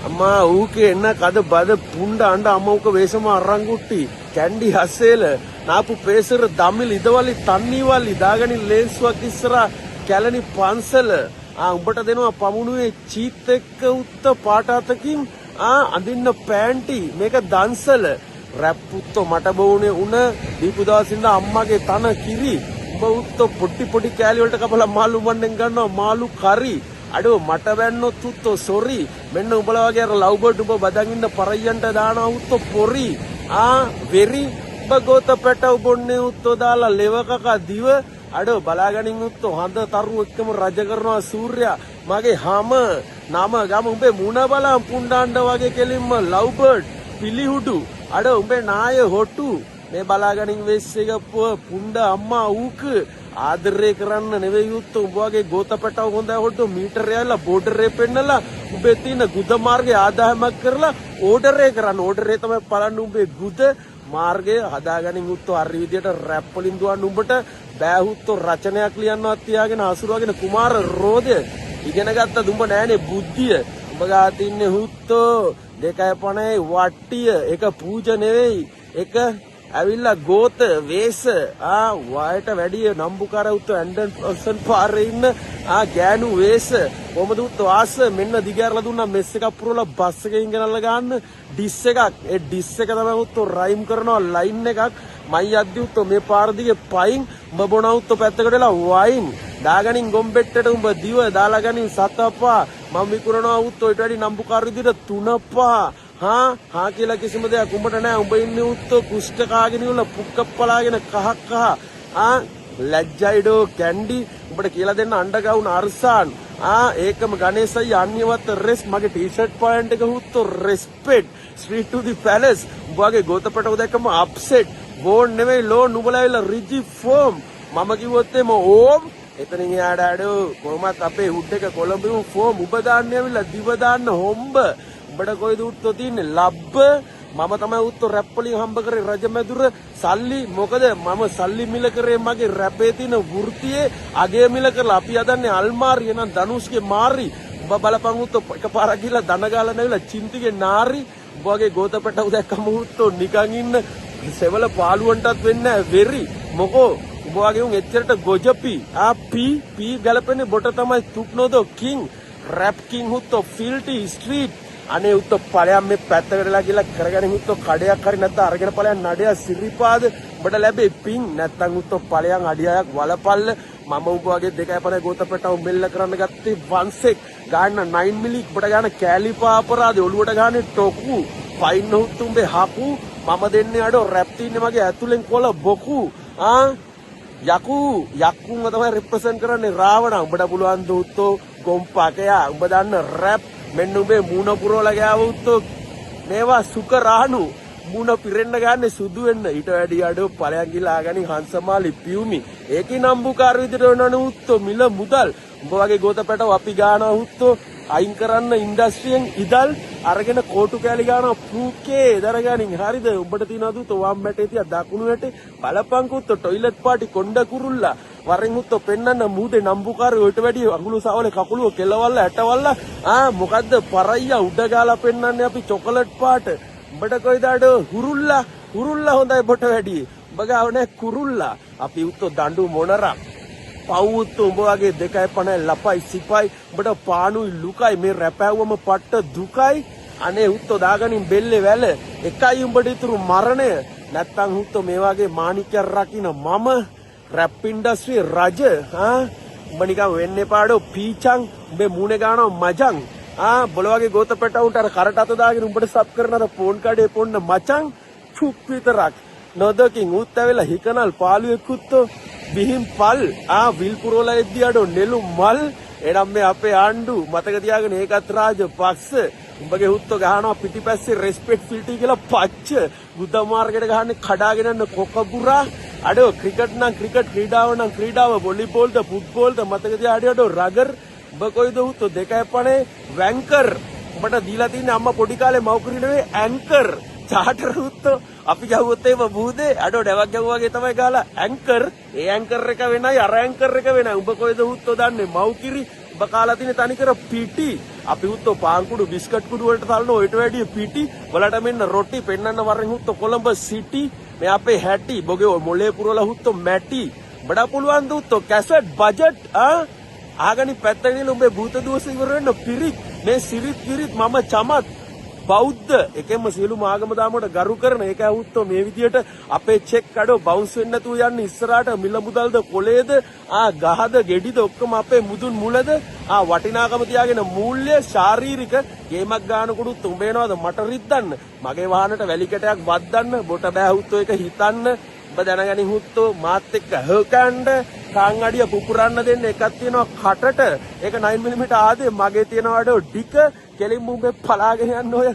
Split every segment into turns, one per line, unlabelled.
అమ్మా ఊకే ఎన్న కథ బద పుండ అండ అమ్మ ఒక వేషమా అర్రంగుట్టి క్యాండీ హసేల నాపు పేసరు దమ్మిలు ఇదవాలి తన్ని వాళ్ళు దాగని లేన్స్ వకిస్రా క్యాలని పాన్సల్ ఆ උඹට දෙනවා පමුණුවේ චීත් එක්ක උත්ත පාටාතකින් අඳින්න පෑන්ටි මේක දන්සල රැප් උත්ත මට බොුනේ උන දීපුදාසින්ද අම්මගේ තන කිරි උඹ උත්ත පොටි පොටි කෑලි වලට කපලා මාළු මණ්ඩෙන් ගන්නවා මාළු කරි අඩෝ මට වැන්නොත් උත්ත සොරි මෙන්න උඹලා වගේ අර ලව් බර්ඩ් උඹ බදන් ඉන්න පරයන්ට දානවා උත්ත පොරි වෙරි උඹ ගෝත පැටව බොන්නේ උත්ත දාලා ලෙවකක දිව අඩෝ බලාගනින් උත්තෝ හඳ තරු එක්කම රජ කරනවා සූර්යා මගේ හැම නම ගම උඹේ මුණ බලන් පුණ්ඩාණ්ඩ වගේ කෙලින්ම ලව් බර්ඩ් පිලිහුඩු අඩෝ උඹේ නාය හොටු මේ බලාගනින් වෙස් එක පුණ්ඩ අම්මා ඌක ආදරේ කරන්න නෙවෙයි උත්තෝ උඹ වගේ ගෝත පැටව හොඳයි හොටු මීටර් යලා බෝඩරේ පෙන්නලා උඹේ තියෙන ගුද මාර්ගේ ආදායමක් කරලා ඕඩරේ කරන්න ඕඩරේ තමයි බලන්න උඹේ ගුද මාර්ගය හදාගනින් උත්තෝ හරි විදියට රැප් වලින් දුවන්න උඹට බෑහුත්තෝ රචනයක් ලියන්නවත් තියාගෙන අසුරවගෙන කුමාර රෝදය ඉගෙන ගත්තද උඹ නෑනේ බුද්ධිය උඹ ගා තින්නේ හුත්තෝ 2.5 වට්ටිය එක පූජ නෙවෙයි එක ඇවිල්ලා ගෝත වේස වයට වැඩිය නම්බුකාර උත්තෝ ඇන්ඩර්සන් පාරේ ඉන්න ගෑනු වේස කොහමද උත්තෝ ආස මෙන්න දිගහැරලා දුන්නා මෙස් එකක් පුරවලා බස් එකකින් ගෙනල්ලා ගන්න ඩිස් එකක් ඒ ඩිස් එක තමයි උත්තෝ රයිම් කරනවා ලයින් එකක් මයි අද්දි උත්තෝ මේ පාර දිගේ පයින් උඹ බොන උත්තෝ පැත්තකට වෙලා වයින් දාගනින් ගොම්බෙට්ටට උඹ දිව දාලා ගනින් සතපා මම විකුණනවා උත්තෝ ඊට වැඩි නම්බුකාර විදිහට තුනපා හා කියලා කිසිම දෙයක් උඹට නෑ උඹ ඉන්නේ උත්තෝ කුෂ්ඨ කාගෙන ඉවල පුක්කප් පලාගෙන කහක් ලැජ්ජයිඩෝ කැන්ඩි උඹට කියලා දෙන්න අඬගවුන අර්සාන් ඒකම ගණේසයි අන්‍යවත් රෙස් මගේ ටී-ෂර්ට් පොයින්ට් එක උත්තෝ රෙස්පෙක්ට් ස්ට්‍රීට් ටු දි පැලස් උඹගේ ගෝතපටව දැක්කම අප්සෙට් බෝන් නෙවෙයි ලෝ නුඹලා රිජි ෆෝම් මම කිව්වොත් එම ඕම් එතනින් යාඩ අඩෝ කොහමත් අපේ හුඩ් එක කොළඹින් ෆෝම් උඹ දාන්නේ ඇවිල්ලා දිව දාන්න හොම්බ උඹට කොයිද උත්තෝ තින්නේ ලබ්බ මම තමයි උත්තෝ රැප් වලින් හම්බ කරේ රජමැදුර සල්ලි මොකද මම සල්ලි මිල කරේ මගේ රැපේ තියෙන වෘත්තියේ අගේ මිල කරලා අපි හදන්නේ අල්මාරිය නම් ධනුෂ්ගේ මාරි උඹ බලපන් උත්තෝ එකපාරක් ගිහලා දන ගාලා නැවිලා චින්තිගේ නාරි උඹ වගේ ගෝතපටව දැක්කම උත්තෝ නිකන් ඉන්න සෙවල පාළුවන්ටත් වෙන්නේ වෙරි මොකෝ උඹ වගේ උන් එච්චරට ගොජපි පී ගලපෙන්නේ බොට තමයි තුක්නෝදෝ කිං රැප් කිං උත්තෝ ෆිල්ටි ස්ට්‍රීට් අනේ උත්තෝ ඵලයන් මේ පැත්තකටලා ගිහලා කරගෙන උත්තෝ කඩයක් හරි නැත්නම් අරගෙන ඵලයන් නඩය සිරිපාද උඹට ලැබේ පිං නැත්නම් උත්තෝ ඵලයන් අඩියක් වලපල්ල මම උඹ වගේ 2.5 ගෝතපටව මෙල්ල කරන්න ගත්තේ වන්සෙක් ගාන්න 9 මිලි උඹට ගන්න කැලිපා අපරාධය ඔළුවට ගන්න ටොකු ෆයින් උත්තෝ උඹේ හපු මම දෙන්නේ අඩෝ රැප් තින්නේ මගේ ඇතුලෙන් කොළ බොකු යකුම තමයි රිප්‍රසන්ට් කරන්නේ රාවණ උඹට පුළුවන් දුත්තෝ ගොම්පකයා උඹ දන්න රැප් මෙන්න උඹේ මූණ පුරවලා ගාව උත්තෝ මේවා සුකරාණු මූණ පිරෙන්න ගන්න සුදු වෙන්න ඊට වැඩි අඩෝ ඵලයන් ගිලා ආගනින් හංසමාලි පියුමි ඒකේ නම්බුකාර විදිහට වෙනවනේ උත්තෝ මිල මුදල් උඹ වගේ ගෝතපැටව අපි ගානවා උත්තෝ අයින් කරන්න ඉන්ඩස්ට්‍රියෙන් ඉදල් අරගෙන කෝටු කෑලි ගානවා පුකේ දරගනින් හරිද උඹට තියනවද උත්තෝ වම් මැටේ තියා දකුණු මැටේ බලපං උත්තෝ টয়ලට් පාටි කොණ්ඩ කුරුල්ලා වරෙන් උත්තෝ පෙන්නන්න මූදේ නම්බුකාරය ඔයිට වැඩි අඟුළු සවලේ කකුලුව කෙලවල්ල ඇටවල්ල මොකද්ද පරයියා උඩ ගාලා පෙන්නන්නේ අපි චොකලට් පාට උඹට කොයිද අඩෝ හුරුල්ලා හොඳයි බොට වැඩි උඹ ගාව නෑ කුරුල්ලා අපි උත්තෝ දඬු මොනරා පවුත් උඹ වගේ 2.5 ලපයි සිපයි උඹට පානුයි ලුකයි මේ රැපැව්වම පට්ට දුකයි අනේ උත්තෝ දාගනින් බෙල්ලේ වැල එකයි උඹට ඉතුරු මරණය නැත්තම් උත්තෝ මේ වගේ මාණිකයක් රකින්න මම රැප් ඉන්ඩස්ට්‍රි රජ උඹ නිකන් වෙන්න එපාඩෝ පීචං උඹේ මූණේ ගානවා මජං බොල වගේ ගෝතපැටවුන්ට අර කරට අත දාගෙන උඹට සබ් කරන අර ෆෝන් කඩේ පොන්න මචං චුප් විතරක් නොදකින් උත් ඇවිල්ලා හිකනල් පාළුවෙක් උත්තෝ බිහිම් පල් විල්පුරෝලා එද්දි අඩෝ නෙළු මල් එනම් මේ අපේ ආණ්ඩු මතක තියාගෙන ඒකත් රාජපක්ෂ උඹගේ හුත්තෝ ගහනවා පිටිපස්සේ රෙස්පෙක්ට් ෆිල්ටි කියලා පච්ච බුද්ධ මාර්ගයට ගහන්නේ කඩාගෙන යන කොකබුරා අඩෝ ක්‍රිකට් නම් ක්‍රිකට් ක්‍රීඩාව නම් ක්‍රීඩාව වොලිබෝල්ද ෆුට්බෝල්ද මතක තියාගෙන අඩෝ රගර් උඹ කොයිද හුත්තෝ 2.5 වැන්කර් උඹට දීලා තියෙන්නේ අම්මා පොඩි කාලේ මව්කුරි නෙවෙයි ඇන්කර් චාටර් හුත්තෝ අපි ගහුවොත් ඒව බුදේ අඩෝ ඩැවක් ගැහුවා වගේ තමයි ගාලා ඇන්කර් ඒ ඇන්කර් එක වෙනයි අර ඇන්කර් එක වෙනයි උඹ කොයිද හුත්තෝ දන්නේ මව්කිරි ඔබ කාලා තියෙන තනිකර පිටි. අපි උත්තෝ පාන් කුඩු බිස්කට් කුඩු වලට තලන ඔයිට වැඩිය පිටි. වලට මෙන්න රොටි පෙන්නන්න වරෙන් උත්තෝ කොළඹ සිටි. මේ අපේ හැටි බොගේ මොලේ පුරවලා උත්තෝ මැටි. බඩ පුළුවන් දුත්තෝ කැසට් බජට් ආගනි පැත්තගෙන උඹේ භූත දෝෂ ඉවර වෙන්න පිරිත් මේ සිරිත් විරිත් මම චමත් බෞද්ධ එකෙන්ම සියලුම ආගම දාමකට ගරු කරන ඒක ඇහුත්තෝ මේ විදියට අපේ චෙක් කඩෝ බවුන්ස් වෙන්න නැතුව යන්න ඉස්සරහට මිල මුදල්ද කොලේද ගහද ගෙඩිද ඔක්කොම අපේ මුදුන් මුලද වටිනාකම තියාගෙන මූල්‍ය ශාරීරික ගේමක් ගන්නකොටුත් උඹේනවද මට රිද්දන්න මගේ වාහනට වැලි කැටයක් වද්දන්න බොට බෑහුත්තෝ ඒක හිතන්න ඔබ දැනගනින් හුත්තෝ මාත් එක්ක හොකණ්ඩ කාන් අඩිය පුපුරන්න දෙන්න එකක් තියෙනවා කටට ඒක 9 mm ආදේ මගේ තියෙනවාඩ ඩික කෙලින්ම උඹේ පලාගෙන යන්න ඔය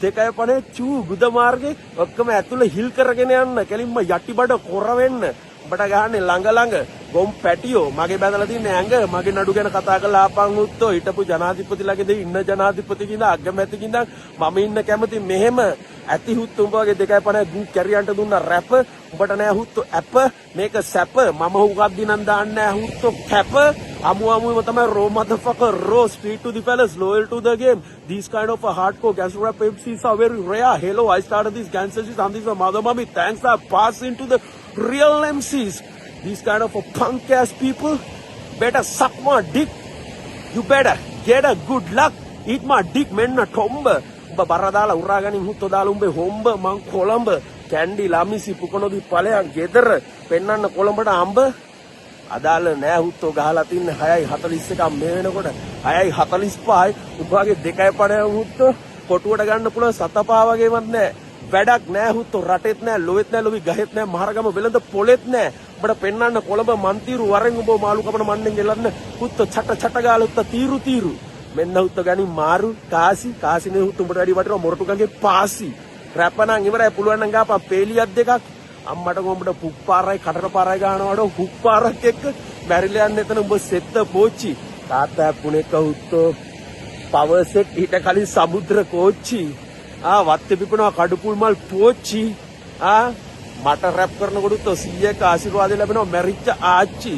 2.5 චූ ගුද මාර්ගේ ඔක්කොම ඇතුළ හිල් කරගෙන යන්න කෙලින්ම යටිබඩ කොර වෙන්න උඹට ගහන්නේ ළඟ ගොම් පැටියෝ මගේ බැඳලා තියන්නේ ඇඟ මගේ නඩු ගැන කතා කරලා ආපන් උත්තෝ හිටපු ජනාධිපතිලාගේද ඉන්න ජනාධිපතිකින්ද අගමැතිකින්ද මම ඉන්න කැමති මෙහෙම ඇති හුත් උඹ වගේ 2.5 ගු කැරියන්ට දුන්න රැප උඹට නෑ හුත්තෝ ඇප මේක සැප මම හුඟක් දිනන් දාන්නේ නෑ හුත්තෝ කැප අමුම තමයි raw motherfucker raw speed to the fellas loyal to the game these kind of a hardcore gangster rap MCs are very rare hello I started these gangsters on this mother mommy thanks are passing to the real MCs these kind of a punk ass people better suck my dick you better get a good luck eat my dick menna tomba උඹ බර දාලා උරාගනින් හුත්තෝ දාලා උඹේ හොම්බ මං කොළඹ කැන්ඩි ලාමිසි පුකනොදි ඵලයන් ගෙදර පෙන්නන්න කොළඹට අඹ අදාළ නෑ හුත්තෝ ගහලා තින්නේ 6:41 මේ වෙනකොට 6:45යි උඹගේ 2.5 හුත්තෝ කොටුවට ගන්න පුළුවන් සතපා වගේවත් නෑ වැඩක් නෑ හුත්තෝ රටෙත් නෑ ලොවෙත් නෑ ලොවි ගහෙත් නෑ මහරගම වෙළඳ පොලෙත් නෑ උඹට පෙන්නන්න කොළඹ මන්තිරු වරෙන් උඹ මාළු කපන මන්නෙන් ගෙලන්න හුත්තෝ චට ගාලා උත්ත තීරු මෙන්න හුත්තෝ ගනි මාරු කාසිනේ හුත්තෝ උඹට වැඩි වටිනවා මොරටුගගේ පාසි රැපණන් ඉවරයි පුළුවන් නම් ගාපන් පේලියක් දෙකක් අම්මට ගොඹට පුප්පාරයි කටට පාරයි ගන්නවඩ පුප්පාරක් එක්ක මැරිලා යන්න එතන උඹ සෙත්ත පෝච්චි තාත්තා පුණේක හුත්තෝ පවර් සෙට් ඊට කලින් සමුද්‍ර කෝච්චි වත්තේ පිපෙනවා කඩුපුල් මල් පෝච්චි මට රැප් කරනකොට 100ක ආශිර්වාද ලැබෙනවා මැරිච්ච ආච්චි